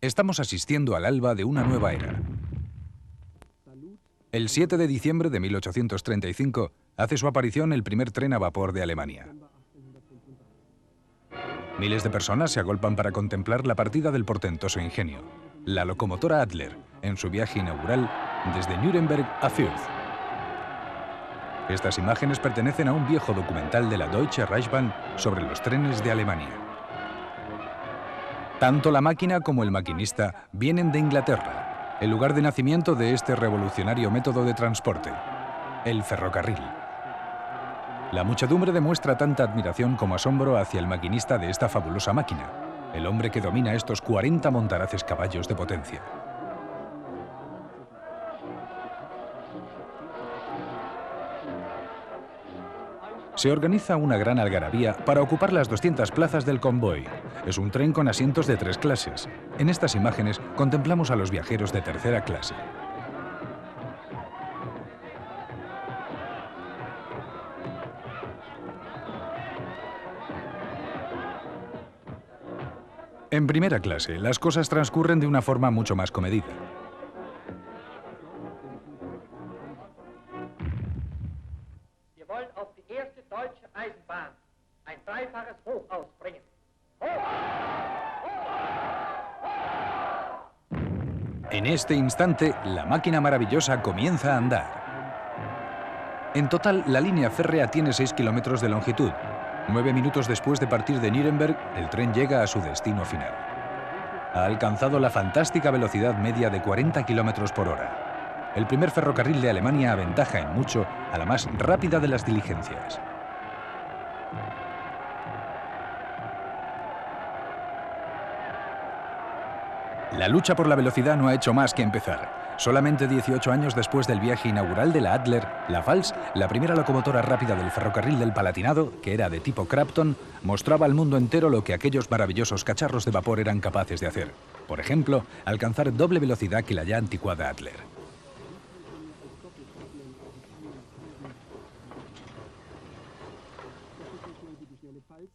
Estamos asistiendo al alba de una nueva era. El 7 de diciembre de 1835 hace su aparición el primer tren a vapor de Alemania. Miles de personas se agolpan para contemplar la partida del portentoso ingenio, la locomotora Adler, en su viaje inaugural desde Nuremberg a Fürth. Estas imágenes pertenecen a un viejo documental de la Deutsche Reichsbahn sobre los trenes de Alemania. Tanto la máquina como el maquinista vienen de Inglaterra, el lugar de nacimiento de este revolucionario método de transporte, el ferrocarril. La muchedumbre demuestra tanta admiración como asombro hacia el maquinista de esta fabulosa máquina, el hombre que domina estos 40 montaraces caballos de potencia. Se organiza una gran algarabía para ocupar las 200 plazas del convoy. Es un tren con asientos de 3 clases. En estas imágenes contemplamos a los viajeros de tercera clase. En primera clase, las cosas transcurren de una forma mucho más comedida. En este instante, la máquina maravillosa comienza a andar. En total, la línea férrea tiene 6 kilómetros de longitud. 9 minutos después de partir de Nuremberg, el tren llega a su destino final. Ha alcanzado la fantástica velocidad media de 40 kilómetros por hora. El primer ferrocarril de Alemania aventaja en mucho a la más rápida de las diligencias. La lucha por la velocidad no ha hecho más que empezar. Solamente 18 años después del viaje inaugural de la Adler, la Pfalz, la primera locomotora rápida del ferrocarril del Palatinado, que era de tipo Crafton, mostraba al mundo entero lo que aquellos maravillosos cacharros de vapor eran capaces de hacer. Por ejemplo, alcanzar doble velocidad que la ya anticuada Adler.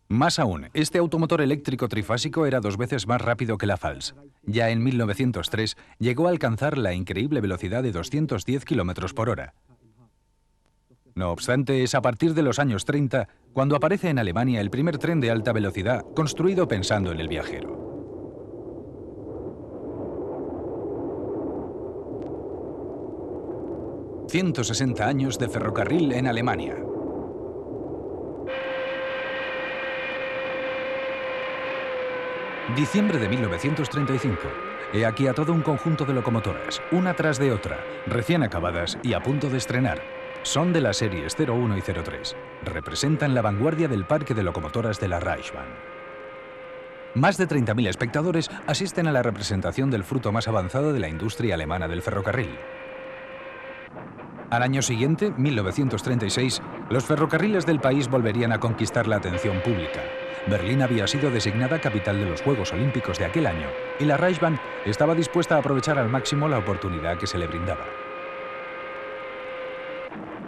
Más aún, este automotor eléctrico trifásico era 2 veces más rápido que la Pfalz. Ya en 1903 llegó a alcanzar la increíble velocidad de 210 kilómetros por hora. No obstante, es a partir de los años 30 cuando aparece en Alemania el primer tren de alta velocidad construido pensando en el viajero. «160 años de ferrocarril en Alemania». Diciembre de 1935. He aquí a todo un conjunto de locomotoras, una tras de otra, recién acabadas y a punto de estrenar. Son de las series 01 y 03. Representan la vanguardia del parque de locomotoras de la Reichsbahn. Más de 30.000 espectadores asisten a la representación del fruto más avanzado de la industria alemana del ferrocarril. Al año siguiente, 1936, los ferrocarriles del país volverían a conquistar la atención pública. Berlín había sido designada capital de los Juegos Olímpicos de aquel año y la Reichsbahn estaba dispuesta a aprovechar al máximo la oportunidad que se le brindaba.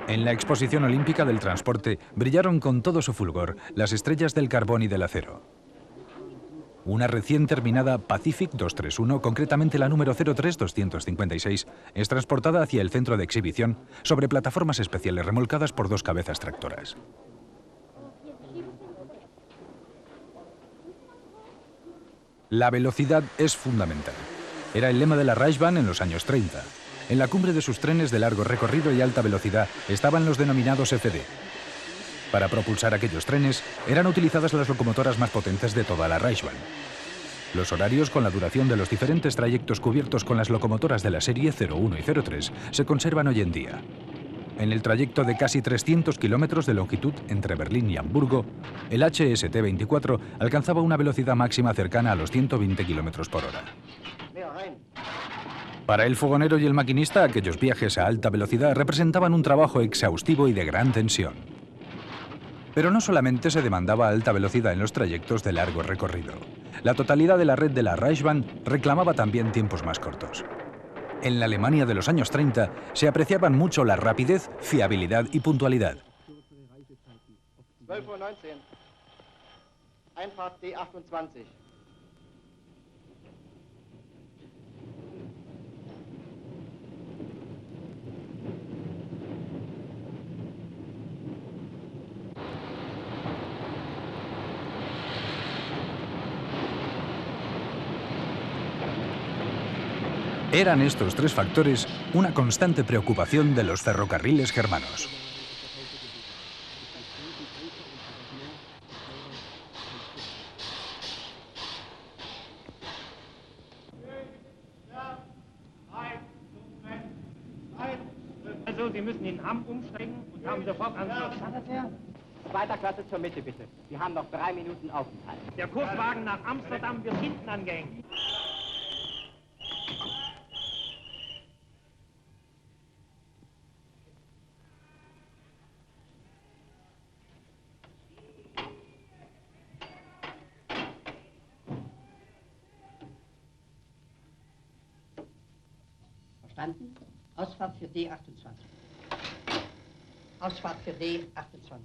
En la exposición olímpica del transporte brillaron con todo su fulgor las estrellas del carbón y del acero. Una recién terminada Pacific 231, concretamente la número 03256, es transportada hacia el centro de exhibición sobre plataformas especiales remolcadas por 2 cabezas tractoras. La velocidad es fundamental. Era el lema de la Reichsbahn en los años 30. En la cumbre de sus trenes de largo recorrido y alta velocidad estaban los denominados FD. Para propulsar aquellos trenes, eran utilizadas las locomotoras más potentes de toda la Reichsbahn. Los horarios con la duración de los diferentes trayectos cubiertos con las locomotoras de la serie 01 y 03 se conservan hoy en día. En el trayecto de casi 300 kilómetros de longitud entre Berlín y Hamburgo, el HST-24 alcanzaba una velocidad máxima cercana a los 120 kilómetros por hora. Para el fogonero y el maquinista, aquellos viajes a alta velocidad representaban un trabajo exhaustivo y de gran tensión. Pero no solamente se demandaba alta velocidad en los trayectos de largo recorrido. La totalidad de la red de la Reichsbahn reclamaba también tiempos más cortos. En la Alemania de los años 30 se apreciaban mucho la rapidez, fiabilidad y puntualidad. 12:19 Einfahrt D28. Eran estos tres factores una constante preocupación de los ferrocarriles germanos. Also, Sie müssen in Hamm umsteigen und haben sofort Anschluss. Zweiter Klasse zur Mitte, bitte. Sie haben noch 3 Minuten Aufenthalt. Der Kurswagen nach Amsterdam wird hinten angehängt. Verstanden? Ausfahrt für D28. Ausfahrt für D28.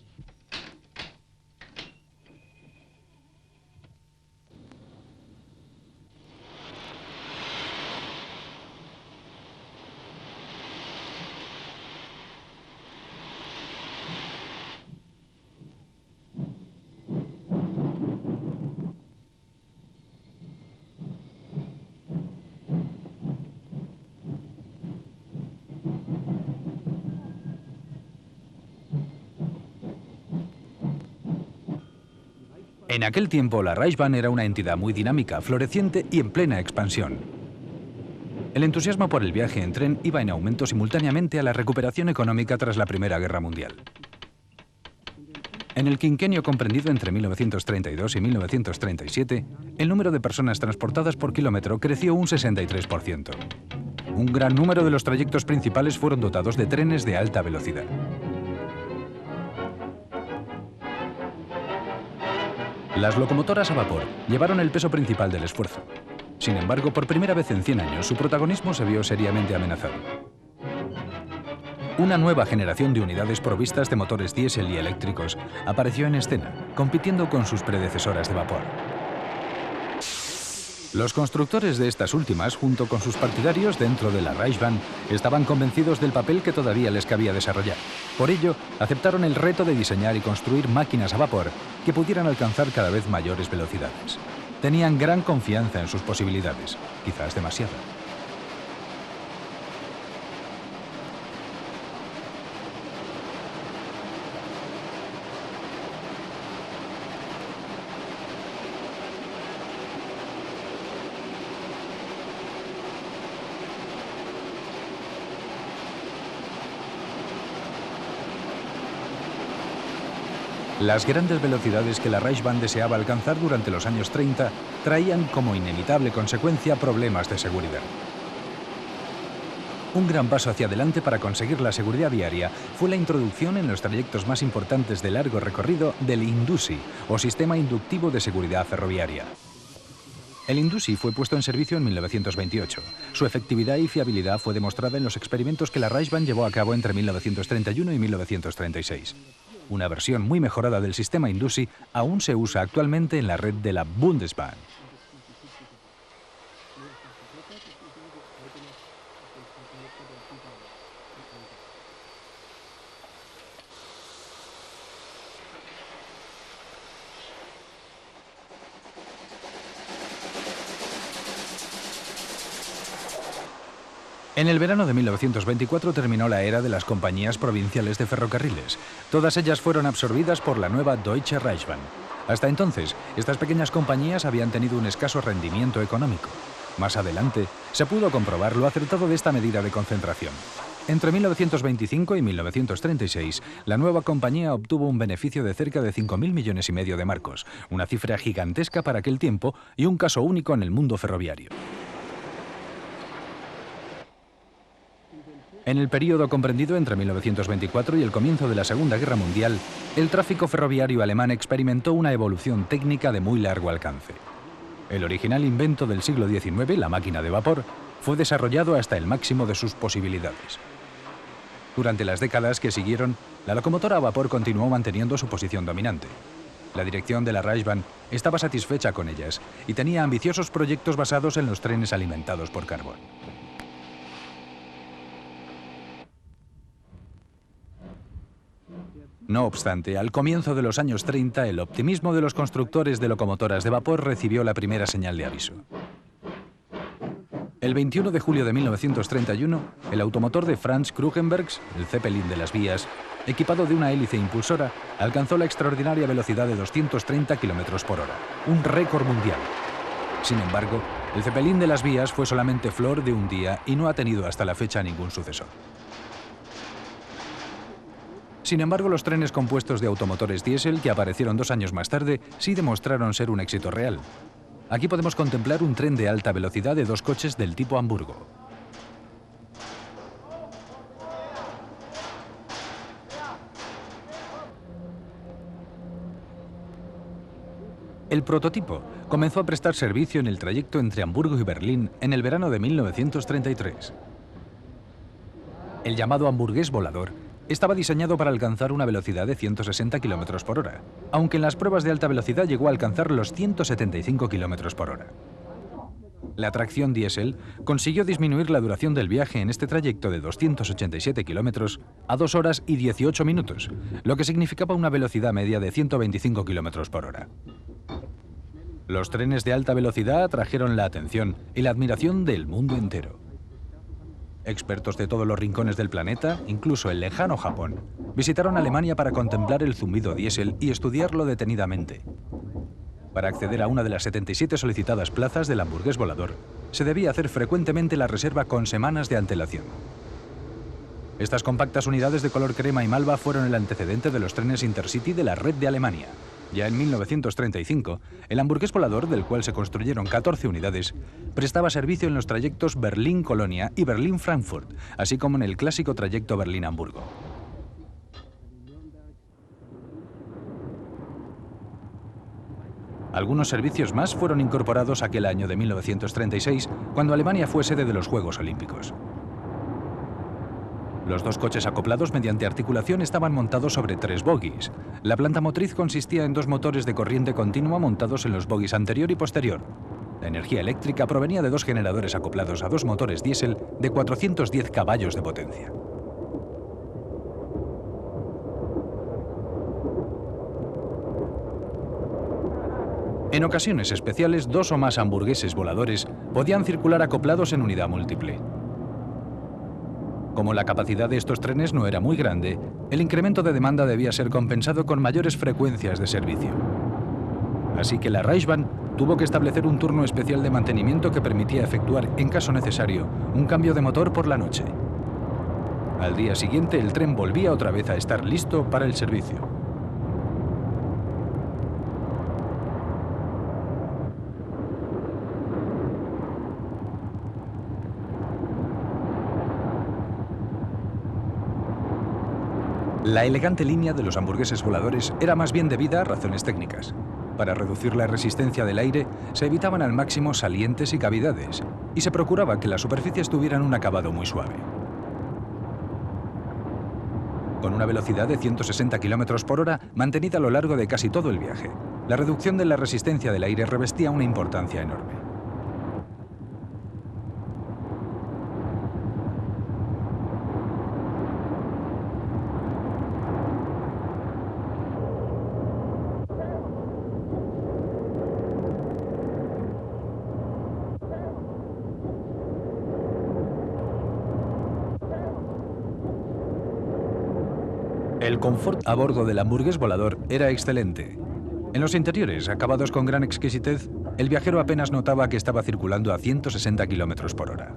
En aquel tiempo, la Reichsbahn era una entidad muy dinámica, floreciente y en plena expansión. El entusiasmo por el viaje en tren iba en aumento simultáneamente a la recuperación económica tras la Primera Guerra Mundial. En el quinquenio comprendido entre 1932 y 1937, el número de personas transportadas por kilómetro creció un 63%. Un gran número de los trayectos principales fueron dotados de trenes de alta velocidad. Las locomotoras a vapor llevaron el peso principal del esfuerzo. Sin embargo, por primera vez en 100 años, su protagonismo se vio seriamente amenazado. Una nueva generación de unidades provistas de motores diésel y eléctricos apareció en escena, compitiendo con sus predecesoras de vapor. Los constructores de estas últimas, junto con sus partidarios dentro de la Reichsbahn, estaban convencidos del papel que todavía les cabía desarrollar. Por ello, aceptaron el reto de diseñar y construir máquinas a vapor que pudieran alcanzar cada vez mayores velocidades. Tenían gran confianza en sus posibilidades, quizás demasiada. Las grandes velocidades que la Reichsbahn deseaba alcanzar durante los años 30 traían como inevitable consecuencia problemas de seguridad. Un gran paso hacia adelante para conseguir la seguridad viaria fue la introducción en los trayectos más importantes de largo recorrido del INDUSI, o Sistema Inductivo de Seguridad Ferroviaria. El INDUSI fue puesto en servicio en 1928. Su efectividad y fiabilidad fue demostrada en los experimentos que la Reichsbahn llevó a cabo entre 1931 y 1936. Una versión muy mejorada del sistema INDUSI aún se usa actualmente en la red de la Bundesbahn. En el verano de 1924 terminó la era de las compañías provinciales de ferrocarriles. Todas ellas fueron absorbidas por la nueva Deutsche Reichsbahn. Hasta entonces, estas pequeñas compañías habían tenido un escaso rendimiento económico. Más adelante, se pudo comprobar lo acertado de esta medida de concentración. Entre 1925 y 1936, la nueva compañía obtuvo un beneficio de cerca de 5.000 millones y medio de marcos, una cifra gigantesca para aquel tiempo y un caso único en el mundo ferroviario. En el período comprendido entre 1924 y el comienzo de la Segunda Guerra Mundial, el tráfico ferroviario alemán experimentó una evolución técnica de muy largo alcance. El original invento del siglo XIX, la máquina de vapor, fue desarrollado hasta el máximo de sus posibilidades. Durante las décadas que siguieron, la locomotora a vapor continuó manteniendo su posición dominante. La dirección de la Reichsbahn estaba satisfecha con ellas y tenía ambiciosos proyectos basados en los trenes alimentados por carbón. No obstante, al comienzo de los años 30, el optimismo de los constructores de locomotoras de vapor recibió la primera señal de aviso. El 21 de julio de 1931, el automotor de Franz Krugenbergs, el Zeppelin de las vías, equipado de una hélice impulsora, alcanzó la extraordinaria velocidad de 230 km por hora, un récord mundial. Sin embargo, el Zeppelin de las vías fue solamente flor de un día y no ha tenido hasta la fecha ningún sucesor. Sin embargo, los trenes compuestos de automotores diésel que aparecieron 2 años más tarde sí demostraron ser un éxito real. Aquí podemos contemplar un tren de alta velocidad de 2 coches del tipo Hamburgo. El prototipo comenzó a prestar servicio en el trayecto entre Hamburgo y Berlín en el verano de 1933. El llamado hamburgués volador estaba diseñado para alcanzar una velocidad de 160 km por hora, aunque en las pruebas de alta velocidad llegó a alcanzar los 175 km por hora. La tracción diésel consiguió disminuir la duración del viaje en este trayecto de 287 km a 2 horas y 18 minutos, lo que significaba una velocidad media de 125 km por hora. Los trenes de alta velocidad atrajeron la atención y la admiración del mundo entero. Expertos de todos los rincones del planeta, incluso el lejano Japón, visitaron Alemania para contemplar el zumbido diésel y estudiarlo detenidamente. Para acceder a una de las 77 solicitadas plazas del hamburgués volador, se debía hacer frecuentemente la reserva con semanas de antelación. Estas compactas unidades de color crema y malva fueron el antecedente de los trenes Intercity de la red de Alemania. Ya en 1935, el hamburgués volador, del cual se construyeron 14 unidades, prestaba servicio en los trayectos Berlín-Colonia y Berlín-Frankfurt, así como en el clásico trayecto Berlín-Hamburgo. Algunos servicios más fueron incorporados aquel año de 1936, cuando Alemania fue sede de los Juegos Olímpicos. Los 2 coches acoplados mediante articulación estaban montados sobre 3 bogies. La planta motriz consistía en 2 motores de corriente continua montados en los bogies anterior y posterior. La energía eléctrica provenía de 2 generadores acoplados a 2 motores diésel de 410 caballos de potencia. En ocasiones especiales, 2 o más hamburgueses voladores podían circular acoplados en unidad múltiple. Como la capacidad de estos trenes no era muy grande, el incremento de demanda debía ser compensado con mayores frecuencias de servicio. Así que la Reichsbahn tuvo que establecer un turno especial de mantenimiento que permitía efectuar, en caso necesario, un cambio de motor por la noche. Al día siguiente, el tren volvía otra vez a estar listo para el servicio. La elegante línea de los hamburgueses voladores era más bien debida a razones técnicas. Para reducir la resistencia del aire, se evitaban al máximo salientes y cavidades, y se procuraba que las superficies tuvieran un acabado muy suave. Con una velocidad de 160 km por hora mantenida a lo largo de casi todo el viaje, la reducción de la resistencia del aire revestía una importancia enorme. El confort a bordo del hamburgués volador era excelente. En los interiores, acabados con gran exquisitez, el viajero apenas notaba que estaba circulando a 160 km por hora.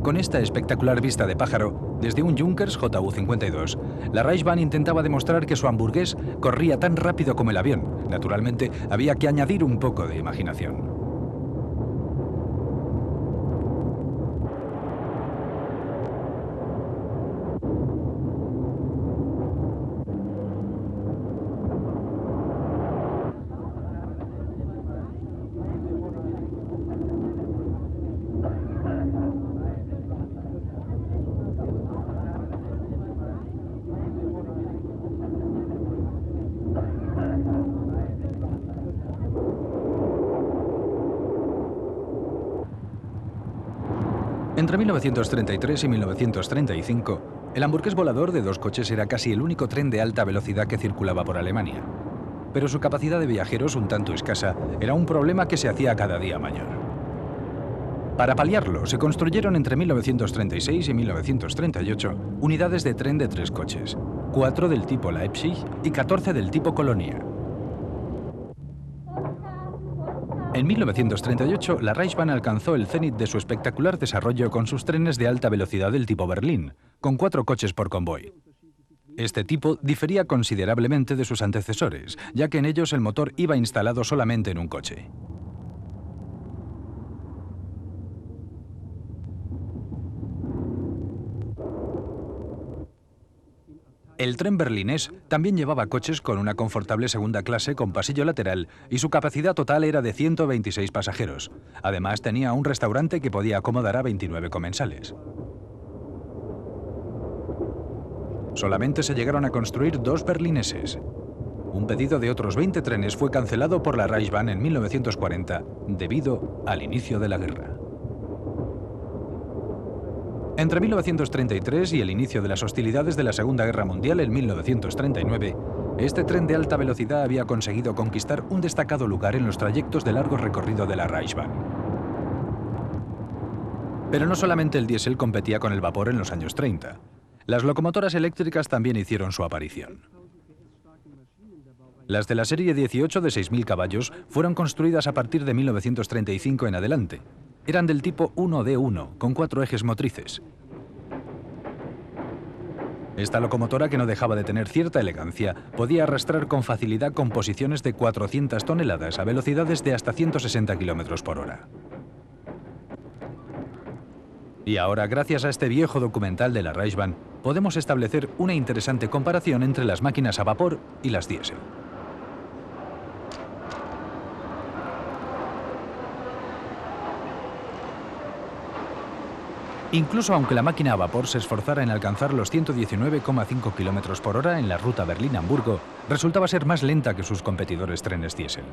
Con esta espectacular vista de pájaro, desde un Junkers JU-52, la Reichsbahn intentaba demostrar que su hamburgués corría tan rápido como el avión. Naturalmente, había que añadir un poco de imaginación. Entre 1933 y 1935, el hamburgués volador de 2 coches era casi el único tren de alta velocidad que circulaba por Alemania. Pero su capacidad de viajeros, un tanto escasa, era un problema que se hacía cada día mayor. Para paliarlo, se construyeron entre 1936 y 1938 unidades de tren de 3 coches, 4 del tipo Leipzig y 14 del tipo Colonia. En 1938, la Reichsbahn alcanzó el cenit de su espectacular desarrollo con sus trenes de alta velocidad del tipo Berlín, con 4 coches por convoy. Este tipo difería considerablemente de sus antecesores, ya que en ellos el motor iba instalado solamente en un coche. El tren berlinés también llevaba coches con una confortable segunda clase con pasillo lateral y su capacidad total era de 126 pasajeros. Además, tenía un restaurante que podía acomodar a 29 comensales. Solamente se llegaron a construir 2 berlineses. Un pedido de otros 20 trenes fue cancelado por la Reichsbahn en 1940 debido al inicio de la guerra. Entre 1933 y el inicio de las hostilidades de la Segunda Guerra Mundial en 1939, este tren de alta velocidad había conseguido conquistar un destacado lugar en los trayectos de largo recorrido de la Reichsbahn. Pero no solamente el diésel competía con el vapor en los años 30. Las locomotoras eléctricas también hicieron su aparición. Las de la serie 18 de 6.000 caballos fueron construidas a partir de 1935 en adelante. Eran del tipo 1D1, con 4 ejes motrices. Esta locomotora, que no dejaba de tener cierta elegancia, podía arrastrar con facilidad composiciones de 400 toneladas a velocidades de hasta 160 km por hora. Y ahora, gracias a este viejo documental de la Reichsbahn, podemos establecer una interesante comparación entre las máquinas a vapor y las diésel. Incluso aunque la máquina a vapor se esforzara en alcanzar los 119,5 km por hora en la ruta Berlín-Hamburgo, resultaba ser más lenta que sus competidores trenes diésel.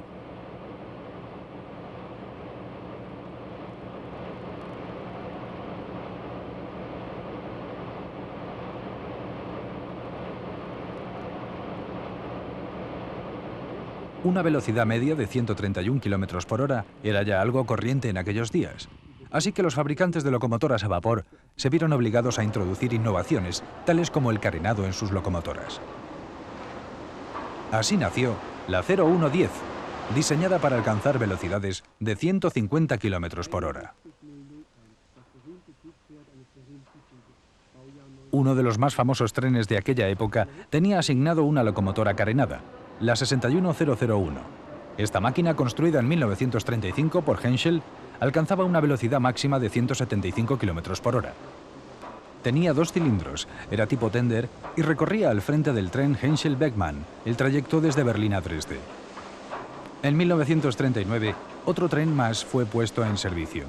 Una velocidad media de 131 km por hora era ya algo corriente en aquellos días. Así que los fabricantes de locomotoras a vapor se vieron obligados a introducir innovaciones, tales como el carenado en sus locomotoras. Así nació la 0110, diseñada para alcanzar velocidades de 150 km por hora. Uno de los más famosos trenes de aquella época tenía asignado una locomotora carenada, la 61001. Esta máquina, construida en 1935 por Henschel, alcanzaba una velocidad máxima de 175 km por hora. Tenía 2 cilindros, era tipo tender y recorría al frente del tren Henschel-Beckmann el trayecto desde Berlín a Dresde. En 1939, otro tren más fue puesto en servicio.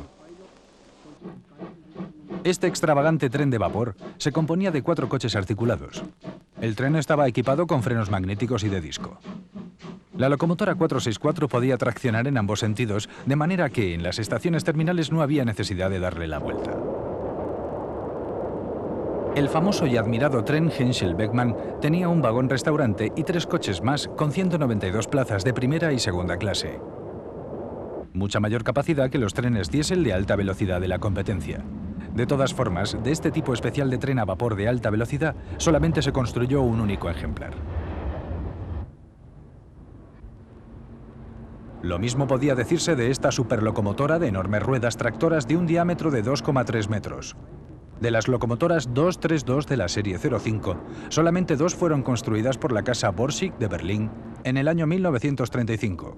Este extravagante tren de vapor se componía de 4 coches articulados. El tren estaba equipado con frenos magnéticos y de disco. La locomotora 464 podía traccionar en ambos sentidos, de manera que en las estaciones terminales no había necesidad de darle la vuelta. El famoso y admirado tren Henschel-Beckmann tenía un vagón-restaurante y 3 coches más con 192 plazas de primera y segunda clase. Mucha mayor capacidad que los trenes diésel de alta velocidad de la competencia. De todas formas, de este tipo especial de tren a vapor de alta velocidad solamente se construyó un único ejemplar. Lo mismo podía decirse de esta superlocomotora de enormes ruedas tractoras de un diámetro de 2,3 metros. De las locomotoras 232 de la serie 05, solamente 2 fueron construidas por la casa Borsig de Berlín en el año 1935.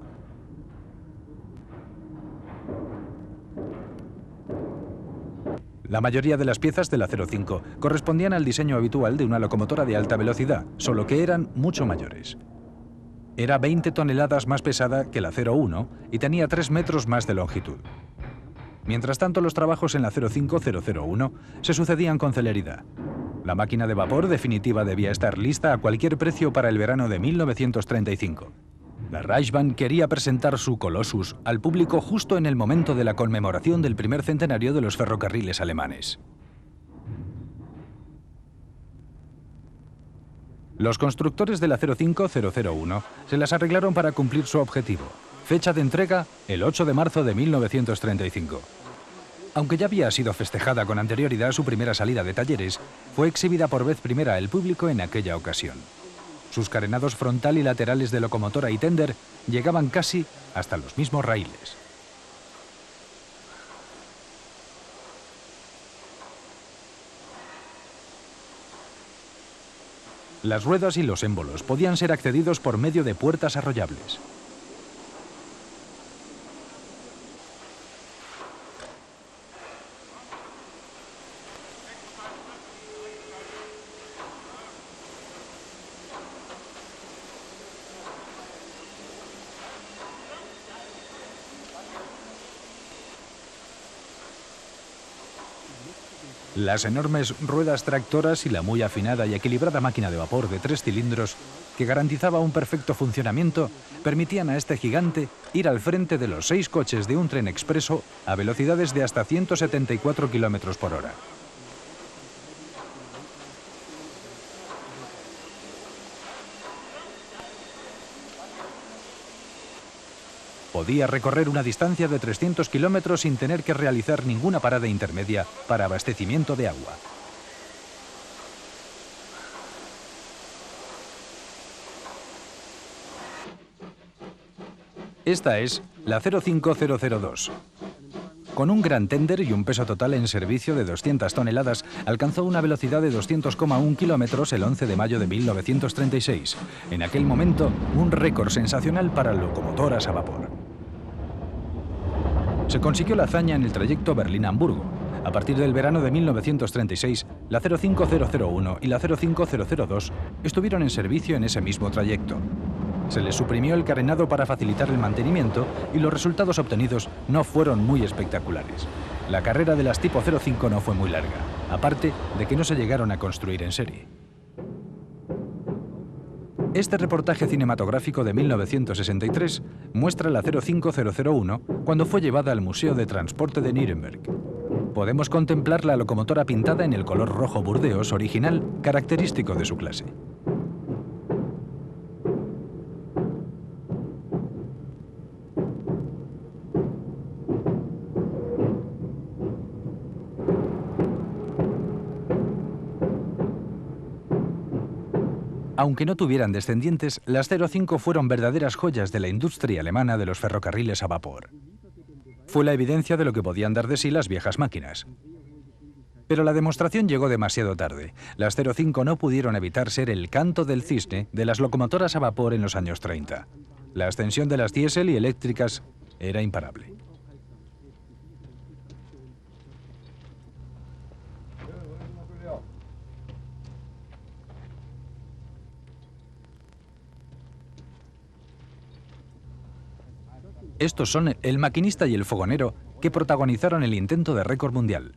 La mayoría de las piezas de la 05 correspondían al diseño habitual de una locomotora de alta velocidad, solo que eran mucho mayores. Era 20 toneladas más pesada que la 01 y tenía 3 metros más de longitud. Mientras tanto, los trabajos en la 05-001 se sucedían con celeridad. La máquina de vapor definitiva debía estar lista a cualquier precio para el verano de 1935. La Reichsbahn quería presentar su Colossus al público justo en el momento de la conmemoración del primer centenario de los ferrocarriles alemanes. Los constructores de la 05001 se las arreglaron para cumplir su objetivo. Fecha de entrega, el 8 de marzo de 1935. Aunque ya había sido festejada con anterioridad su primera salida de talleres, fue exhibida por vez primera al público en aquella ocasión. Sus carenados frontal y laterales de locomotora y tender llegaban casi hasta los mismos raíles. Las ruedas y los émbolos podían ser accedidos por medio de puertas arrollables. Las enormes ruedas tractoras y la muy afinada y equilibrada máquina de vapor de 3 cilindros, que garantizaba un perfecto funcionamiento, permitían a este gigante ir al frente de los 6 coches de un tren expreso a velocidades de hasta 174 km por hora. Podía recorrer una distancia de 300 kilómetros sin tener que realizar ninguna parada intermedia para abastecimiento de agua. Esta es la 05002. Con un gran tender y un peso total en servicio de 200 toneladas, alcanzó una velocidad de 200,1 kilómetros el 11 de mayo de 1936. En aquel momento, un récord sensacional para locomotoras a vapor. Se consiguió la hazaña en el trayecto Berlín-Hamburgo. A partir del verano de 1936, la 05001 y la 05002 estuvieron en servicio en ese mismo trayecto. Se les suprimió el carenado para facilitar el mantenimiento y los resultados obtenidos no fueron muy espectaculares. La carrera de las tipo 05 no fue muy larga, aparte de que no se llegaron a construir en serie. Este reportaje cinematográfico de 1963 muestra la 05001 cuando fue llevada al Museo de Transporte de Nuremberg. Podemos contemplar la locomotora pintada en el color rojo burdeos original, característico de su clase. Aunque no tuvieran descendientes, las 05 fueron verdaderas joyas de la industria alemana de los ferrocarriles a vapor. Fue la evidencia de lo que podían dar de sí las viejas máquinas. Pero la demostración llegó demasiado tarde. Las 05 no pudieron evitar ser el canto del cisne de las locomotoras a vapor en los años 30. La ascensión de las diésel y eléctricas era imparable. Estos son el maquinista y el fogonero que protagonizaron el intento de récord mundial.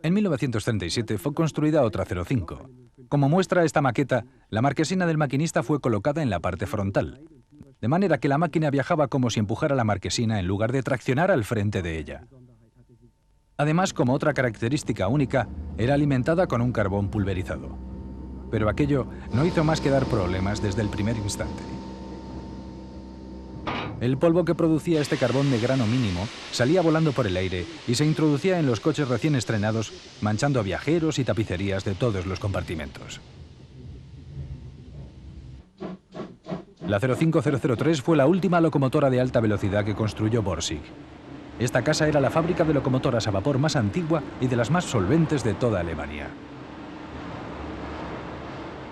En 1937 fue construida otra 05. Como muestra esta maqueta, la marquesina del maquinista fue colocada en la parte frontal, de manera que la máquina viajaba como si empujara la marquesina en lugar de traccionar al frente de ella. Además, como otra característica única, era alimentada con un carbón pulverizado. Pero aquello no hizo más que dar problemas desde el primer instante. El polvo que producía este carbón de grano mínimo salía volando por el aire y se introducía en los coches recién estrenados, manchando a viajeros y tapicerías de todos los compartimentos. La 05003 fue la última locomotora de alta velocidad que construyó Borsig. Esta casa era la fábrica de locomotoras a vapor más antigua y de las más solventes de toda Alemania.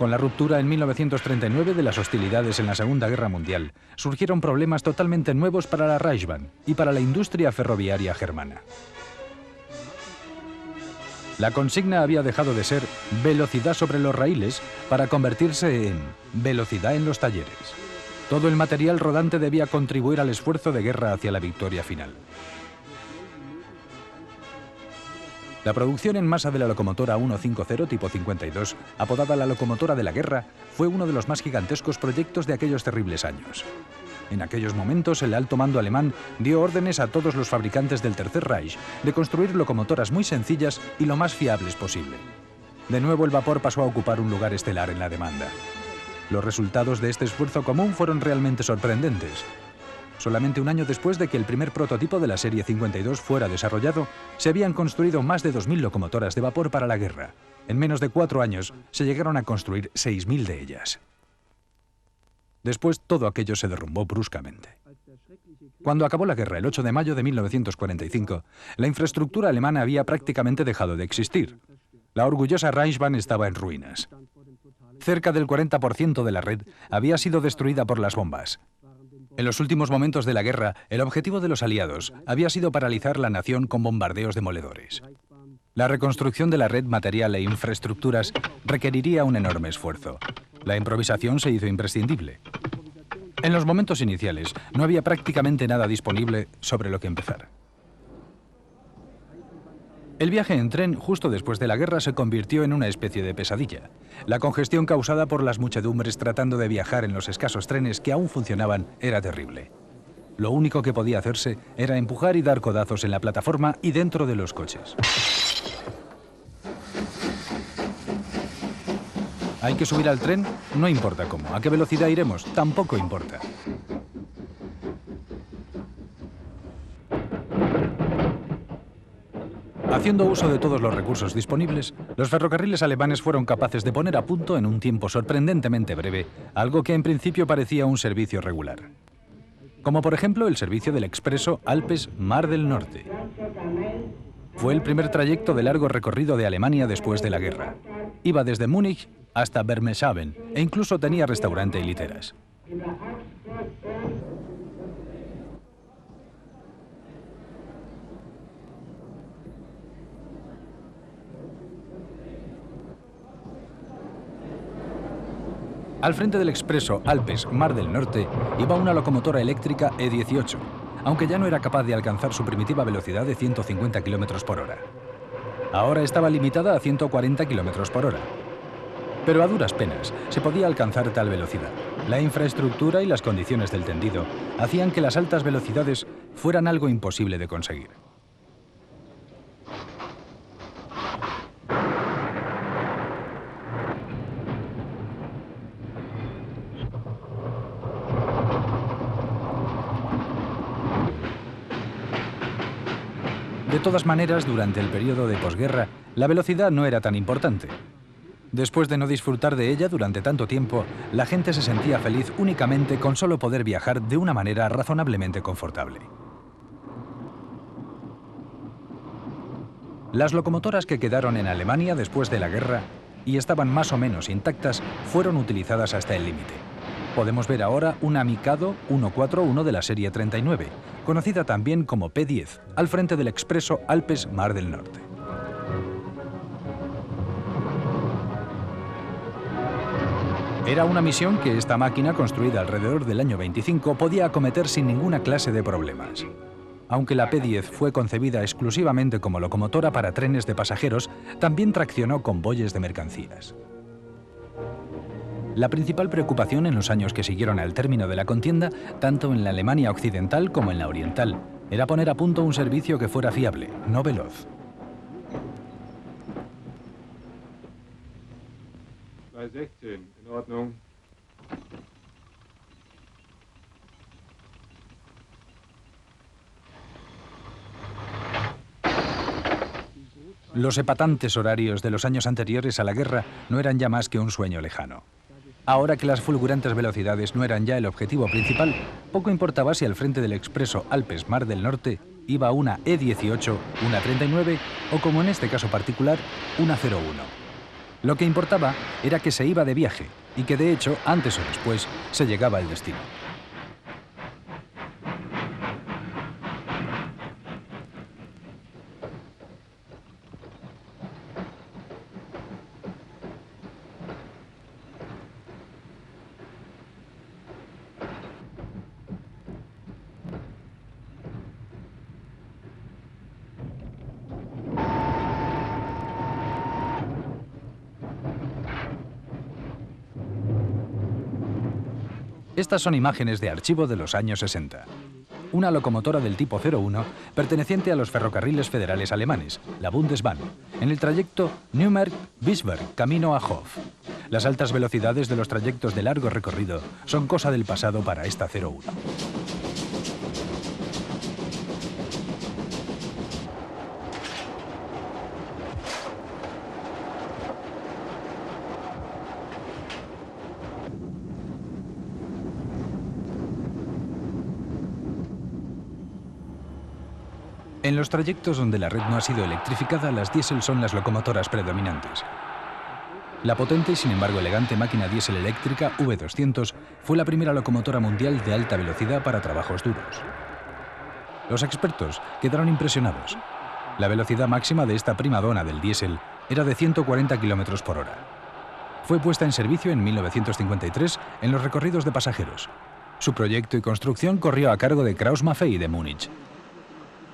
Con la ruptura en 1939 de las hostilidades en la Segunda Guerra Mundial, surgieron problemas totalmente nuevos para la Reichsbahn y para la industria ferroviaria germana. La consigna había dejado de ser velocidad sobre los raíles para convertirse en velocidad en los talleres. Todo el material rodante debía contribuir al esfuerzo de guerra hacia la victoria final. La producción en masa de la locomotora 150 tipo 52, apodada la locomotora de la guerra, fue uno de los más gigantescos proyectos de aquellos terribles años. En aquellos momentos, el alto mando alemán dio órdenes a todos los fabricantes del Tercer Reich de construir locomotoras muy sencillas y lo más fiables posible. De nuevo, el vapor pasó a ocupar un lugar estelar en la demanda. Los resultados de este esfuerzo común fueron realmente sorprendentes. Solamente un año después de que el primer prototipo de la serie 52 fuera desarrollado, se habían construido más de 2.000 locomotoras de vapor para la guerra. En menos de 4 años se llegaron a construir 6.000 de ellas. Después todo aquello se derrumbó bruscamente. Cuando acabó la guerra, el 8 de mayo de 1945, la infraestructura alemana había prácticamente dejado de existir. La orgullosa Reichsbahn estaba en ruinas. Cerca del 40% de la red había sido destruida por las bombas. En los últimos momentos de la guerra, el objetivo de los aliados había sido paralizar la nación con bombardeos demoledores. La reconstrucción de la red material e infraestructuras requeriría un enorme esfuerzo. La improvisación se hizo imprescindible. En los momentos iniciales, no había prácticamente nada disponible sobre lo que empezar. El viaje en tren justo después de la guerra se convirtió en una especie de pesadilla. La congestión causada por las muchedumbres tratando de viajar en los escasos trenes que aún funcionaban era terrible. Lo único que podía hacerse era empujar y dar codazos en la plataforma y dentro de los coches. ¿Hay que subir al tren? No importa cómo. ¿A qué velocidad iremos? Tampoco importa. Haciendo uso de todos los recursos disponibles, los ferrocarriles alemanes fueron capaces de poner a punto en un tiempo sorprendentemente breve algo que en principio parecía un servicio regular. Como por ejemplo el servicio del expreso Alpes-Mar del Norte. Fue el primer trayecto de largo recorrido de Alemania después de la guerra. Iba desde Múnich hasta Bermershaven e incluso tenía restaurante y literas. Al frente del expreso Alpes-Mar del Norte iba una locomotora eléctrica E18, aunque ya no era capaz de alcanzar su primitiva velocidad de 150 km por hora. Ahora estaba limitada a 140 km por hora. Pero a duras penas se podía alcanzar tal velocidad. La infraestructura y las condiciones del tendido hacían que las altas velocidades fueran algo imposible de conseguir. De todas maneras, durante el periodo de posguerra, la velocidad no era tan importante. Después de no disfrutar de ella durante tanto tiempo, la gente se sentía feliz únicamente con solo poder viajar de una manera razonablemente confortable. Las locomotoras que quedaron en Alemania después de la guerra y estaban más o menos intactas fueron utilizadas hasta el límite. Podemos ver ahora una Mikado 141 de la serie 39, conocida también como P10, al frente del expreso Alpes-Mar del Norte. Era una misión que esta máquina, construida alrededor del año 25, podía acometer sin ninguna clase de problemas. Aunque la P10 fue concebida exclusivamente como locomotora para trenes de pasajeros, también traccionó convoyes de mercancías. La principal preocupación en los años que siguieron al término de la contienda, tanto en la Alemania occidental como en la oriental, era poner a punto un servicio que fuera fiable, no veloz. Bei 16, in Ordnung. Los epatantes horarios de los años anteriores a la guerra no eran ya más que un sueño lejano. Ahora que las fulgurantes velocidades no eran ya el objetivo principal, poco importaba si al frente del expreso Alpes-Mar del Norte iba una E18, una 39 o, como en este caso particular, una 01. Lo que importaba era que se iba de viaje y que, de hecho, antes o después, se llegaba al destino. Estas son imágenes de archivo de los años 60. Una locomotora del tipo 01 perteneciente a los ferrocarriles federales alemanes, la Bundesbahn, en el trayecto Nürnberg-Wiesberg, camino a Hof. Las altas velocidades de los trayectos de largo recorrido son cosa del pasado para esta 01. En los trayectos donde la red no ha sido electrificada, las diésel son las locomotoras predominantes. La potente y sin embargo elegante máquina diésel eléctrica V200 fue la primera locomotora mundial de alta velocidad para trabajos duros. Los expertos quedaron impresionados. La velocidad máxima de esta primadona del diésel era de 140 km por hora. Fue puesta en servicio en 1953 en los recorridos de pasajeros. Su proyecto y construcción corrió a cargo de Krauss-Maffei de Múnich.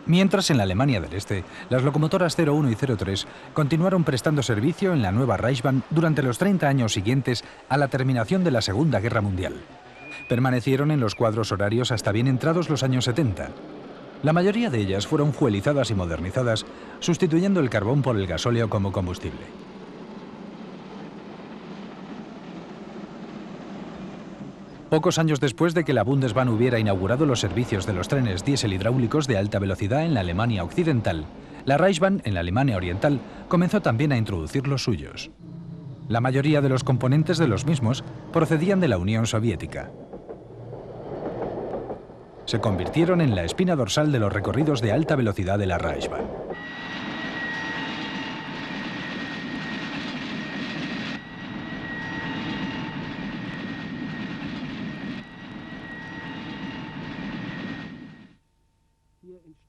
Mientras, en la Alemania del Este, las locomotoras 01 y 03 continuaron prestando servicio en la nueva Reichsbahn durante los 30 años siguientes a la terminación de la Segunda Guerra Mundial. Permanecieron en los cuadros horarios hasta bien entrados los años 70. La mayoría de ellas fueron fuelizadas y modernizadas, sustituyendo el carbón por el gasóleo como combustible. Pocos años después de que la Bundesbahn hubiera inaugurado los servicios de los trenes diésel hidráulicos de alta velocidad en la Alemania occidental, la Reichsbahn, en la Alemania oriental, comenzó también a introducir los suyos. La mayoría de los componentes de los mismos procedían de la Unión Soviética. Se convirtieron en la espina dorsal de los recorridos de alta velocidad de la Reichsbahn.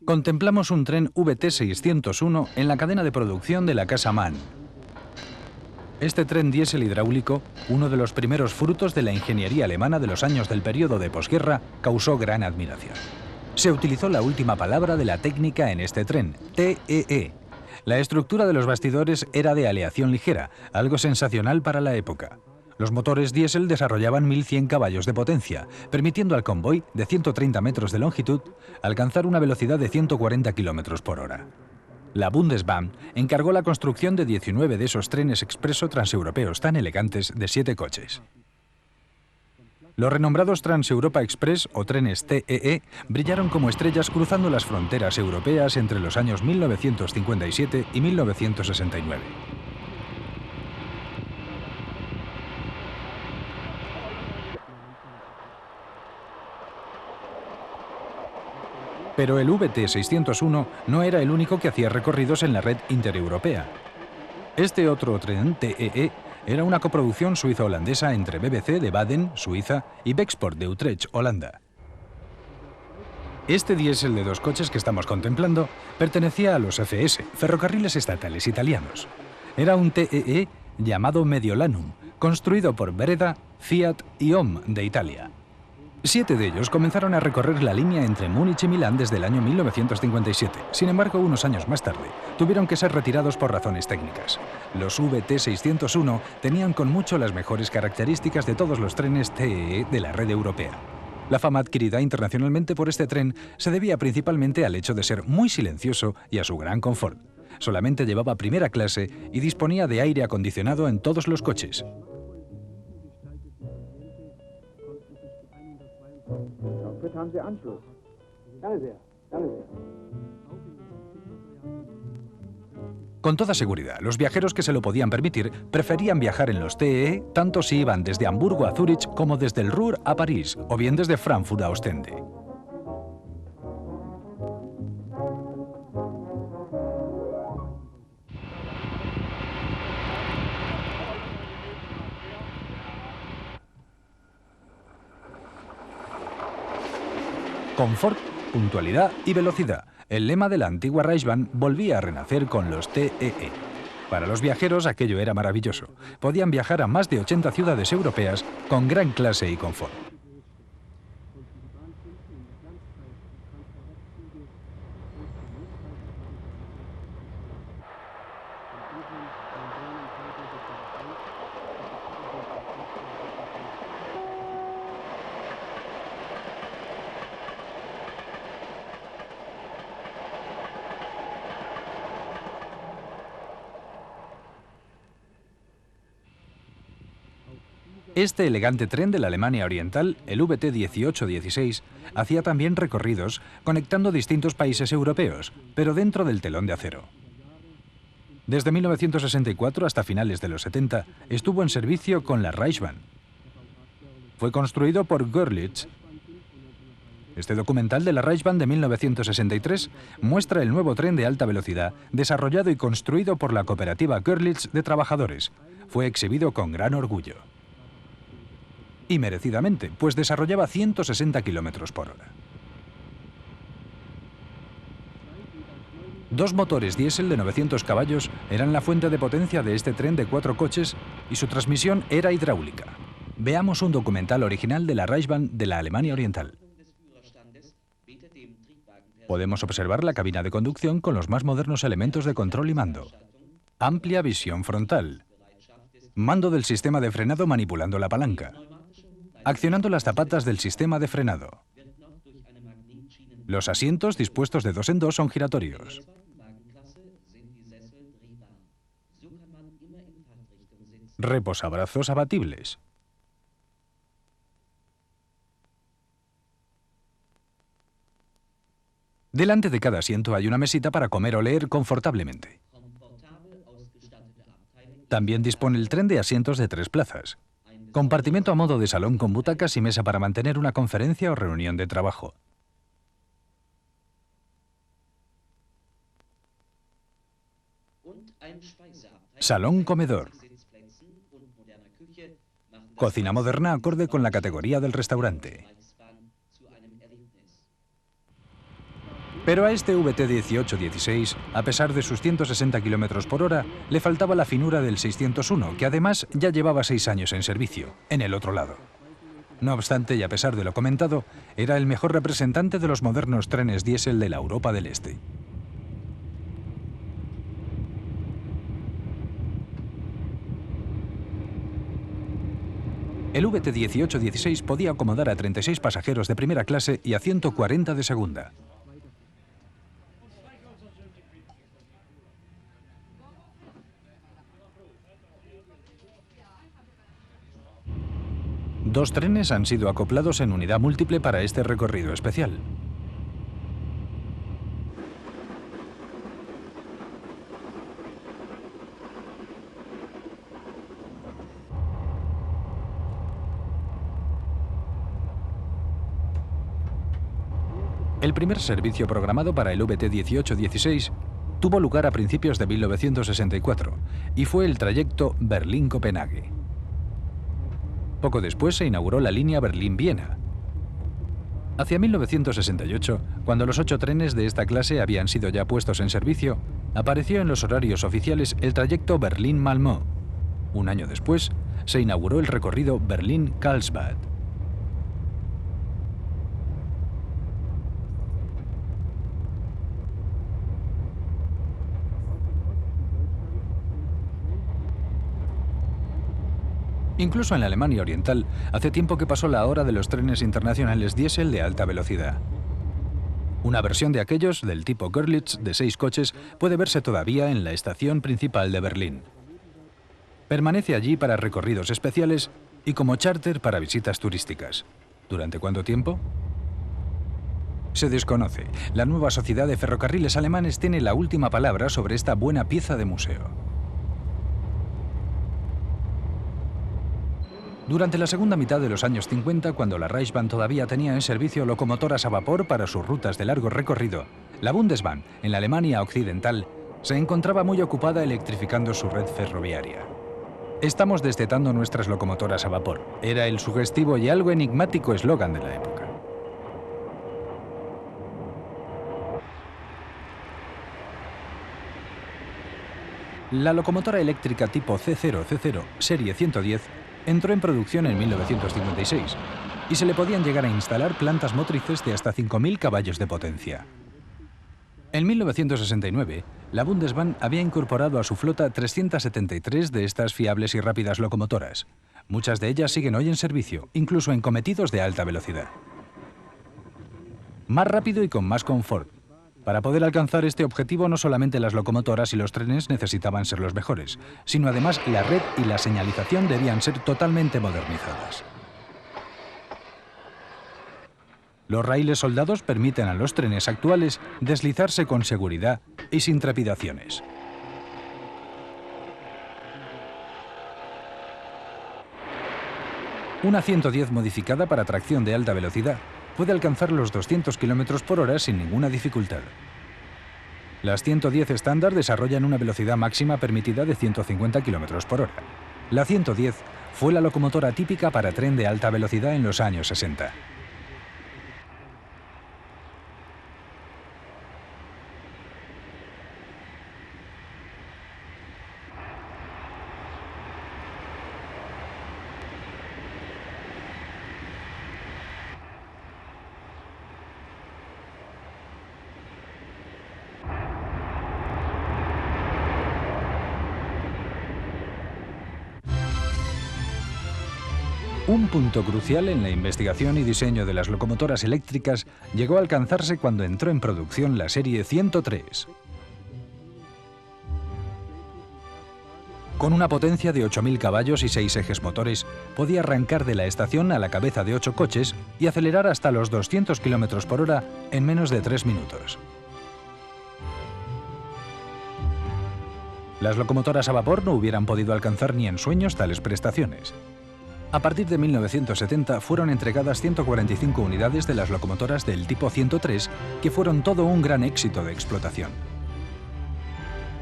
Contemplamos un tren VT601 en la cadena de producción de la casa MAN. Este tren diésel hidráulico, uno de los primeros frutos de la ingeniería alemana de los años del periodo de posguerra, causó gran admiración. Se utilizó la última palabra de la técnica en este tren, TEE. La estructura de los bastidores era de aleación ligera, algo sensacional para la época. Los motores diésel desarrollaban 1100 caballos de potencia, permitiendo al convoy, de 130 metros de longitud, alcanzar una velocidad de 140 km por hora. La Bundesbahn encargó la construcción de 19 de esos trenes expreso transeuropeos tan elegantes de 7 coches. Los renombrados Trans-Europa Express o trenes TEE brillaron como estrellas cruzando las fronteras europeas entre los años 1957 y 1969. Pero el VT601 no era el único que hacía recorridos en la red intereuropea. Este otro tren, TEE, era una coproducción suizo-holandesa entre BBC de Baden, Suiza, y Bexport de Utrecht, Holanda. Este diésel de 2 coches que estamos contemplando pertenecía a los FS, ferrocarriles estatales italianos. Era un TEE llamado Mediolanum, construido por Breda, Fiat y OM de Italia. 7 de ellos comenzaron a recorrer la línea entre Múnich y Milán desde el año 1957. Sin embargo, unos años más tarde, tuvieron que ser retirados por razones técnicas. Los VT601 tenían con mucho las mejores características de todos los trenes TEE de la red europea. La fama adquirida internacionalmente por este tren se debía principalmente al hecho de ser muy silencioso y a su gran confort. Solamente llevaba primera clase y disponía de aire acondicionado en todos los coches. Con toda seguridad, los viajeros que se lo podían permitir preferían viajar en los TEE tanto si iban desde Hamburgo a Zúrich como desde el Ruhr a París o bien desde Frankfurt a Ostende. Confort, puntualidad y velocidad. El lema de la antigua Reichsbahn volvía a renacer con los TEE. Para los viajeros aquello era maravilloso. Podían viajar a más de 80 ciudades europeas con gran clase y confort. Este elegante tren de la Alemania Oriental, el VT 1816, hacía también recorridos conectando distintos países europeos, pero dentro del telón de acero. Desde 1964 hasta finales de los 70 estuvo en servicio con la Reichsbahn. Fue construido por Görlitz. Este documental de la Reichsbahn de 1963 muestra el nuevo tren de alta velocidad desarrollado y construido por la cooperativa Görlitz de trabajadores. Fue exhibido con gran orgullo. Y merecidamente, pues desarrollaba 160 km por hora. Dos motores diésel de 900 caballos eran la fuente de potencia de este tren de 4 coches y su transmisión era hidráulica. Veamos un documental original de la Reichsbahn de la Alemania Oriental. Podemos observar la cabina de conducción con los más modernos elementos de control y mando. Amplia visión frontal. Mando del sistema de frenado manipulando la palanca. Accionando las zapatas del sistema de frenado. Los asientos dispuestos de 2 en 2 son giratorios. Reposabrazos abatibles. Delante de cada asiento hay una mesita para comer o leer confortablemente. También dispone el tren de asientos de 3 plazas. Compartimento a modo de salón con butacas y mesa para mantener una conferencia o reunión de trabajo. Salón comedor. Cocina moderna acorde con la categoría del restaurante. Pero a este VT 1816, a pesar de sus 160 km por hora, le faltaba la finura del 601, que además ya llevaba 6 años en servicio, en el otro lado. No obstante, y a pesar de lo comentado, era el mejor representante de los modernos trenes diésel de la Europa del Este. El VT 1816 podía acomodar a 36 pasajeros de primera clase y a 140 de segunda. Dos trenes han sido acoplados en unidad múltiple para este recorrido especial. El primer servicio programado para el VT 1816 tuvo lugar a principios de 1964 y fue el trayecto Berlín-Copenhague. Poco después se inauguró la línea Berlín-Viena. Hacia 1968, cuando los 8 trenes de esta clase habían sido ya puestos en servicio, apareció en los horarios oficiales el trayecto Berlín-Malmö. Un año después, se inauguró el recorrido Berlín-Karlsbad. Incluso en la Alemania Oriental, hace tiempo que pasó la hora de los trenes internacionales diésel de alta velocidad. Una versión de aquellos, del tipo Görlitz, de 6 coches, puede verse todavía en la estación principal de Berlín. Permanece allí para recorridos especiales y como charter para visitas turísticas. ¿Durante cuánto tiempo? Se desconoce. La nueva Sociedad de Ferrocarriles Alemanes tiene la última palabra sobre esta buena pieza de museo. Durante la segunda mitad de los años 50, cuando la Reichsbahn todavía tenía en servicio locomotoras a vapor para sus rutas de largo recorrido, la Bundesbahn, en la Alemania Occidental, se encontraba muy ocupada electrificando su red ferroviaria. Estamos destetando nuestras locomotoras a vapor. Era el sugestivo y algo enigmático eslogan de la época. La locomotora eléctrica tipo C0C0, serie 110, entró en producción en 1956 y se le podían llegar a instalar plantas motrices de hasta 5.000 caballos de potencia. En 1969, la Bundesbahn había incorporado a su flota 373 de estas fiables y rápidas locomotoras. Muchas de ellas siguen hoy en servicio, incluso en cometidos de alta velocidad. Más rápido y con más confort. Para poder alcanzar este objetivo, no solamente las locomotoras y los trenes necesitaban ser los mejores, sino además la red y la señalización debían ser totalmente modernizadas. Los raíles soldados permiten a los trenes actuales deslizarse con seguridad y sin trepidaciones. Una 110 modificada para tracción de alta velocidad puede alcanzar los 200 km por hora sin ninguna dificultad. Las 110 estándar desarrollan una velocidad máxima permitida de 150 km por hora. La 110 fue la locomotora típica para tren de alta velocidad en los años 60. Un punto crucial en la investigación y diseño de las locomotoras eléctricas llegó a alcanzarse cuando entró en producción la serie 103. Con una potencia de 8.000 caballos y 6 ejes motores, podía arrancar de la estación a la cabeza de 8 coches y acelerar hasta los 200 km por hora en menos de 3 minutos. Las locomotoras a vapor no hubieran podido alcanzar ni en sueños tales prestaciones. A partir de 1970 fueron entregadas 145 unidades de las locomotoras del tipo 103, que fueron todo un gran éxito de explotación.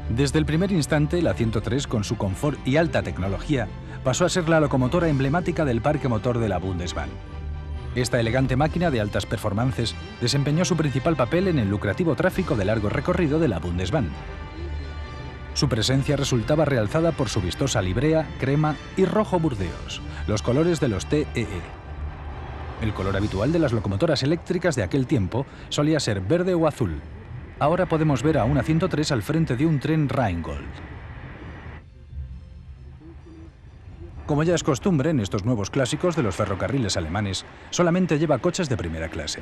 Desde el primer instante, la 103, con su confort y alta tecnología, pasó a ser la locomotora emblemática del parque motor de la Bundesbahn. Esta elegante máquina de altas performances desempeñó su principal papel en el lucrativo tráfico de largo recorrido de la Bundesbahn. Su presencia resultaba realzada por su vistosa librea, crema y rojo burdeos, los colores de los TEE. El color habitual de las locomotoras eléctricas de aquel tiempo solía ser verde o azul. Ahora podemos ver a una 103 al frente de un tren Rheingold. Como ya es costumbre en estos nuevos clásicos de los ferrocarriles alemanes, solamente lleva coches de primera clase.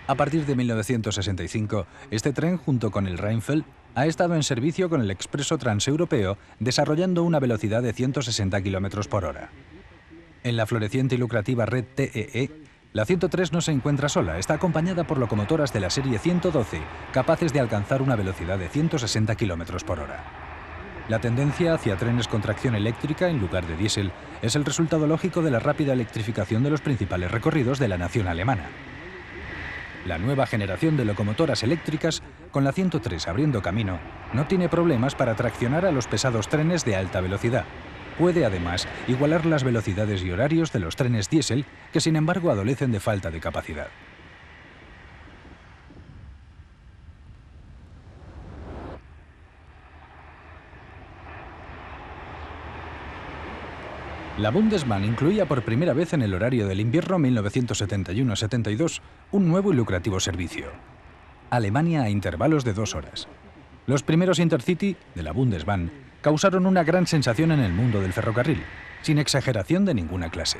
A partir de 1965, este tren, junto con el Rheinfeld, ha estado en servicio con el expreso transeuropeo, desarrollando una velocidad de 160 km por hora. En la floreciente y lucrativa red TEE, la 103 no se encuentra sola, está acompañada por locomotoras de la serie 112, capaces de alcanzar una velocidad de 160 km por hora. La tendencia hacia trenes con tracción eléctrica en lugar de diésel es el resultado lógico de la rápida electrificación de los principales recorridos de la nación alemana. La nueva generación de locomotoras eléctricas, con la 103 abriendo camino, no tiene problemas para traccionar a los pesados trenes de alta velocidad. Puede, además, igualar las velocidades y horarios de los trenes diésel, que sin embargo adolecen de falta de capacidad. La Bundesbahn incluía por primera vez en el horario del invierno 1971-72 un nuevo y lucrativo servicio: Alemania a intervalos de 2 horas. Los primeros Intercity de la Bundesbahn causaron una gran sensación en el mundo del ferrocarril, sin exageración de ninguna clase.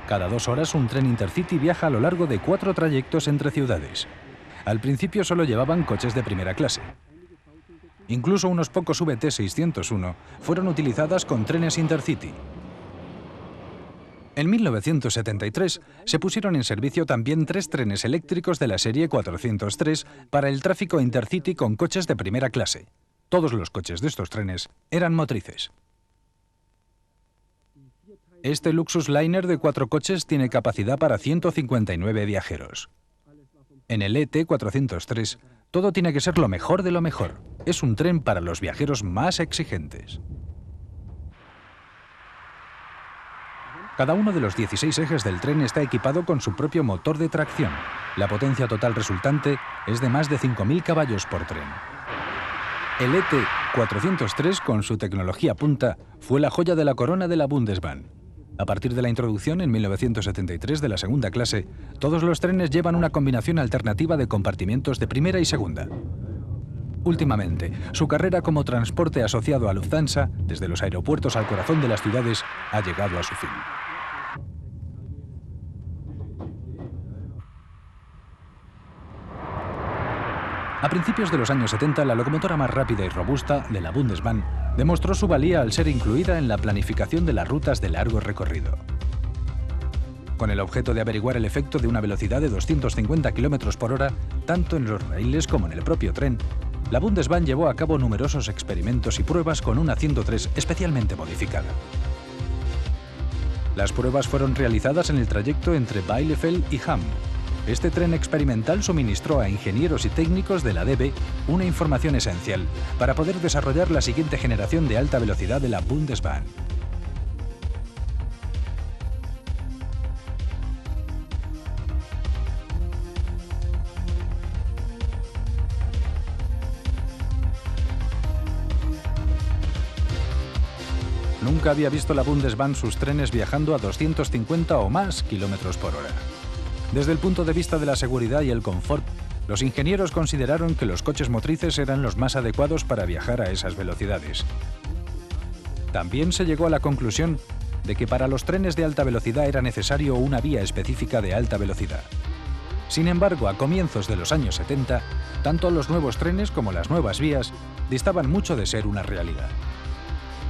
Cada 2 horas un tren Intercity viaja a lo largo de 4 trayectos entre ciudades. Al principio solo llevaban coches de primera clase. Incluso unos pocos VT 601 fueron utilizadas con trenes Intercity. En 1973 se pusieron en servicio también 3 trenes eléctricos de la serie 403 para el tráfico Intercity con coches de primera clase. Todos los coches de estos trenes eran motrices. Este Luxus Liner de 4 coches tiene capacidad para 159 viajeros. En el ET 403 todo tiene que ser lo mejor de lo mejor. Es un tren para los viajeros más exigentes. Cada uno de los 16 ejes del tren está equipado con su propio motor de tracción. La potencia total resultante es de más de 5.000 caballos por tren. El ET 403, con su tecnología punta, fue la joya de la corona de la Bundesbahn. A partir de la introducción en 1973 de la segunda clase, todos los trenes llevan una combinación alternativa de compartimientos de primera y segunda. Últimamente, su carrera como transporte asociado a Lufthansa, desde los aeropuertos al corazón de las ciudades, ha llegado a su fin. A principios de los años 70, la locomotora más rápida y robusta de la Bundesbahn demostró su valía al ser incluida en la planificación de las rutas de largo recorrido. Con el objeto de averiguar el efecto de una velocidad de 250 km por hora, tanto en los raíles como en el propio tren, la Bundesbahn llevó a cabo numerosos experimentos y pruebas con una 103 especialmente modificada. Las pruebas fueron realizadas en el trayecto entre Bielefeld y Hamm. Este tren experimental suministró a ingenieros y técnicos de la DB una información esencial para poder desarrollar la siguiente generación de alta velocidad de la Bundesbahn. Nunca había visto la Bundesbahn sus trenes viajando a 250 o más kilómetros por hora. Desde el punto de vista de la seguridad y el confort, los ingenieros consideraron que los coches motrices eran los más adecuados para viajar a esas velocidades. También se llegó a la conclusión de que para los trenes de alta velocidad era necesario una vía específica de alta velocidad. Sin embargo, a comienzos de los años 70, tanto los nuevos trenes como las nuevas vías distaban mucho de ser una realidad.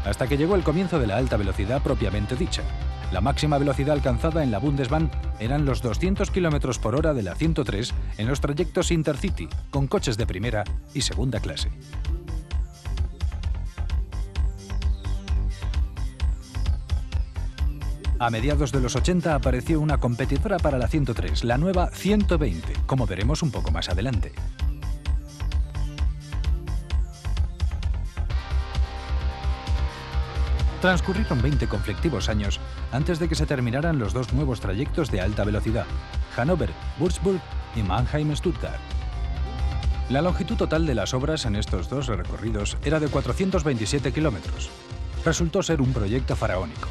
Hasta que llegó el comienzo de la alta velocidad propiamente dicha. La máxima velocidad alcanzada en la Bundesbahn eran los 200 km por hora de la 103 en los trayectos Intercity, con coches de primera y segunda clase. A mediados de los 80 apareció una competidora para la 103, la nueva 120, como veremos un poco más adelante. Transcurrieron 20 conflictivos años antes de que se terminaran los dos nuevos trayectos de alta velocidad, Hannover-Würzburg y Mannheim-Stuttgart. La longitud total de las obras en estos dos recorridos era de 427 kilómetros. Resultó ser un proyecto faraónico.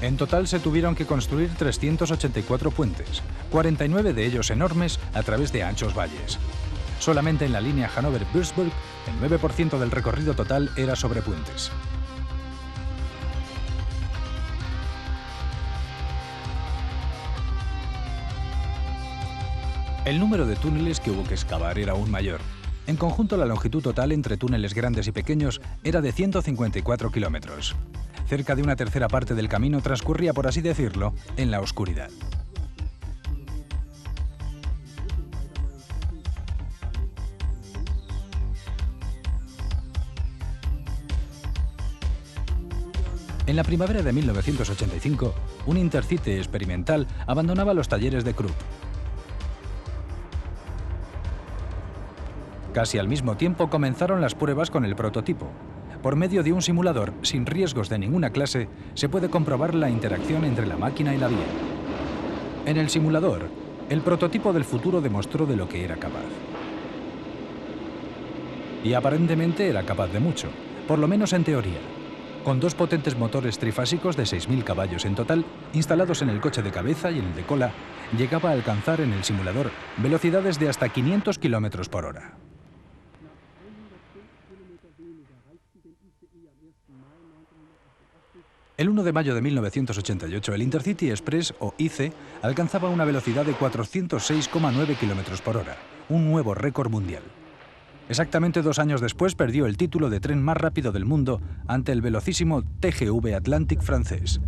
En total se tuvieron que construir 384 puentes, 49 de ellos enormes a través de anchos valles. Solamente en la línea Hannover-Würzburg, el 9% del recorrido total era sobre puentes. El número de túneles que hubo que excavar era aún mayor. En conjunto, la longitud total entre túneles grandes y pequeños era de 154 kilómetros. Cerca de una tercera parte del camino transcurría, por así decirlo, en la oscuridad. En la primavera de 1985, un Intercity experimental abandonaba los talleres de Krupp. Casi al mismo tiempo comenzaron las pruebas con el prototipo. Por medio de un simulador, sin riesgos de ninguna clase, se puede comprobar la interacción entre la máquina y la vía. En el simulador, el prototipo del futuro demostró de lo que era capaz. Y aparentemente era capaz de mucho, por lo menos en teoría. Con dos potentes motores trifásicos de 6.000 caballos en total, instalados en el coche de cabeza y en el de cola, llegaba a alcanzar en el simulador velocidades de hasta 500 km por hora. El 1 de mayo de 1988, el Intercity Express, o IC, alcanzaba una velocidad de 406,9 km por hora, un nuevo récord mundial. Exactamente 2 años después perdió el título de tren más rápido del mundo ante el velocísimo TGV Atlantic francés.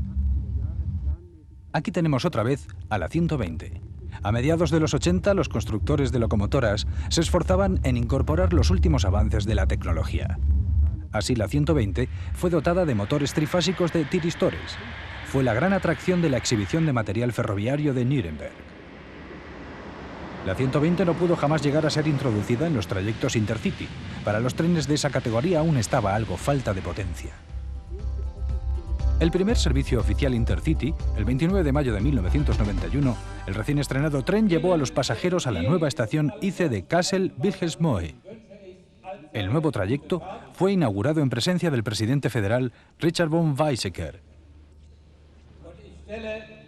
Aquí tenemos otra vez a la 120. A mediados de los 80, los constructores de locomotoras se esforzaban en incorporar los últimos avances de la tecnología. Así, la 120 fue dotada de motores trifásicos de tiristores. Fue la gran atracción de la exhibición de material ferroviario de Nuremberg. La 120 no pudo jamás llegar a ser introducida en los trayectos Intercity. Para los trenes de esa categoría aún estaba algo falta de potencia. El primer servicio oficial Intercity, el 29 de mayo de 1991, el recién estrenado tren llevó a los pasajeros a la nueva estación IC de Kassel-Wilhelmshöhe. El nuevo trayecto fue inaugurado en presencia del presidente federal Richard von Weizsäcker.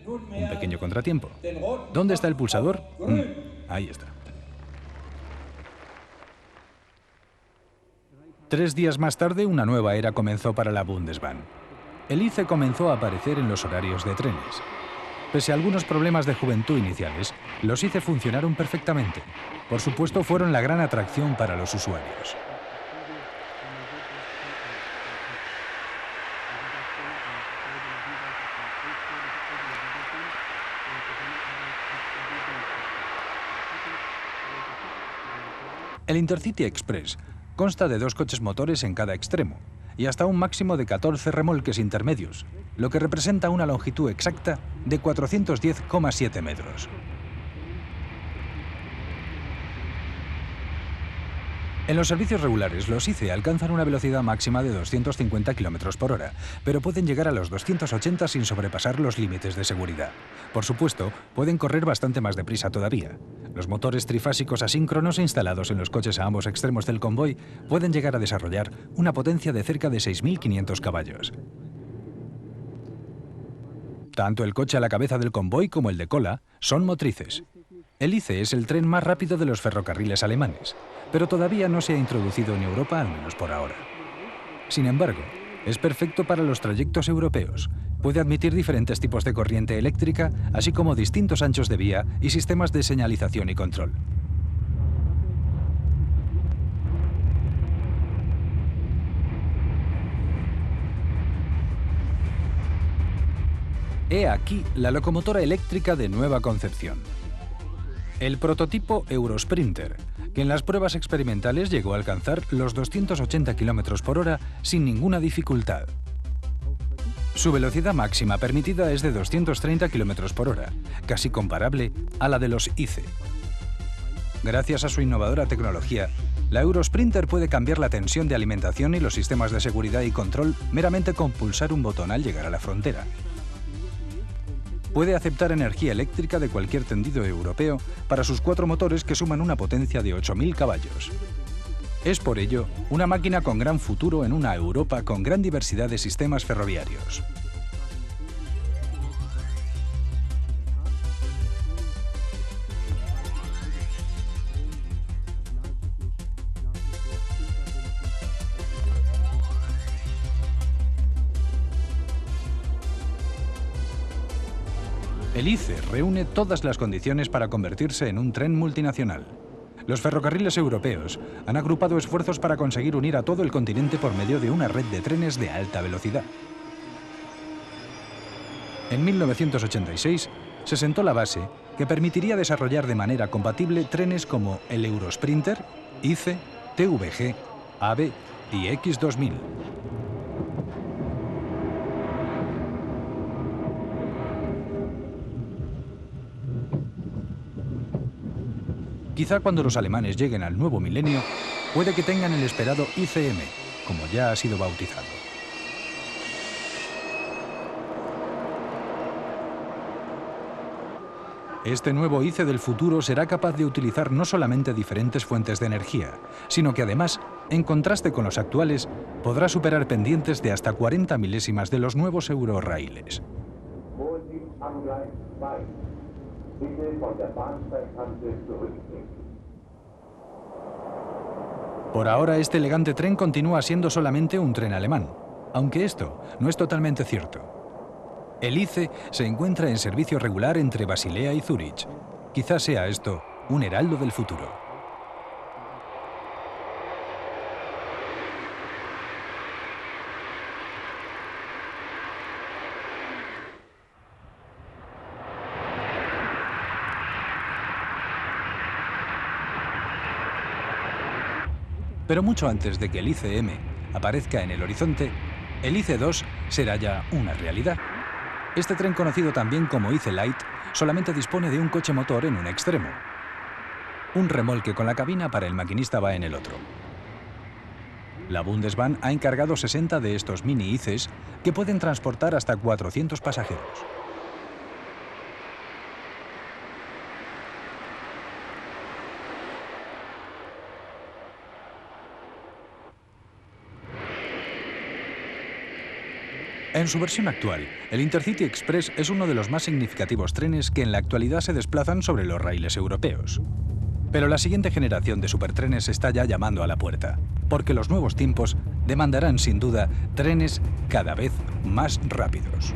Un pequeño contratiempo. ¿Dónde está el pulsador? Ahí está. 3 días más tarde, una nueva era comenzó para la Bundesbahn. El IC comenzó a aparecer en los horarios de trenes. Pese a algunos problemas de juventud iniciales, los ICE funcionaron perfectamente. Por supuesto, fueron la gran atracción para los usuarios. El Intercity Express consta de 2 coches motores en cada extremo y hasta un máximo de 14 remolques intermedios, lo que representa una longitud exacta de 410,7 metros. En los servicios regulares, los ICE alcanzan una velocidad máxima de 250 km por hora, pero pueden llegar a los 280 sin sobrepasar los límites de seguridad. Por supuesto, pueden correr bastante más deprisa todavía. Los motores trifásicos asíncronos instalados en los coches a ambos extremos del convoy pueden llegar a desarrollar una potencia de cerca de 6.500 caballos. Tanto el coche a la cabeza del convoy como el de cola son motrices. El ICE es el tren más rápido de los ferrocarriles alemanes, pero todavía no se ha introducido en Europa, al menos por ahora. Sin embargo, es perfecto para los trayectos europeos. Puede admitir diferentes tipos de corriente eléctrica, así como distintos anchos de vía y sistemas de señalización y control. He aquí la locomotora eléctrica de nueva concepción. El prototipo Eurosprinter, que en las pruebas experimentales llegó a alcanzar los 280 km por hora sin ninguna dificultad. Su velocidad máxima permitida es de 230 km por hora, casi comparable a la de los ICE. Gracias a su innovadora tecnología, la Eurosprinter puede cambiar la tensión de alimentación y los sistemas de seguridad y control meramente con pulsar un botón al llegar a la frontera. Puede aceptar energía eléctrica de cualquier tendido europeo para sus 4 motores que suman una potencia de 8.000 caballos. Es por ello una máquina con gran futuro en una Europa con gran diversidad de sistemas ferroviarios. El ICE reúne todas las condiciones para convertirse en un tren multinacional. Los ferrocarriles europeos han agrupado esfuerzos para conseguir unir a todo el continente por medio de una red de trenes de alta velocidad. En 1986 se sentó la base que permitiría desarrollar de manera compatible trenes como el Eurosprinter, ICE, TVG, AVE y X2000. Quizá cuando los alemanes lleguen al nuevo milenio, puede que tengan el esperado ICM, como ya ha sido bautizado. Este nuevo ICE del futuro será capaz de utilizar no solamente diferentes fuentes de energía, sino que además, en contraste con los actuales, podrá superar pendientes de hasta 40 milésimas de los nuevos Eurorails. Por ahora, este elegante tren continúa siendo solamente un tren alemán, aunque esto no es totalmente cierto. El ICE se encuentra en servicio regular entre Basilea y Zúrich. Quizás sea esto un heraldo del futuro. Pero mucho antes de que el ICM aparezca en el horizonte, el IC2 será ya una realidad. Este tren, conocido también como ICE Light, solamente dispone de un coche motor en un extremo. Un remolque con la cabina para el maquinista va en el otro. La Bundesbahn ha encargado 60 de estos mini ICEs que pueden transportar hasta 400 pasajeros. En su versión actual, el Intercity Express es uno de los más significativos trenes que en la actualidad se desplazan sobre los raíles europeos. Pero la siguiente generación de supertrenes está ya llamando a la puerta, porque los nuevos tiempos demandarán sin duda trenes cada vez más rápidos.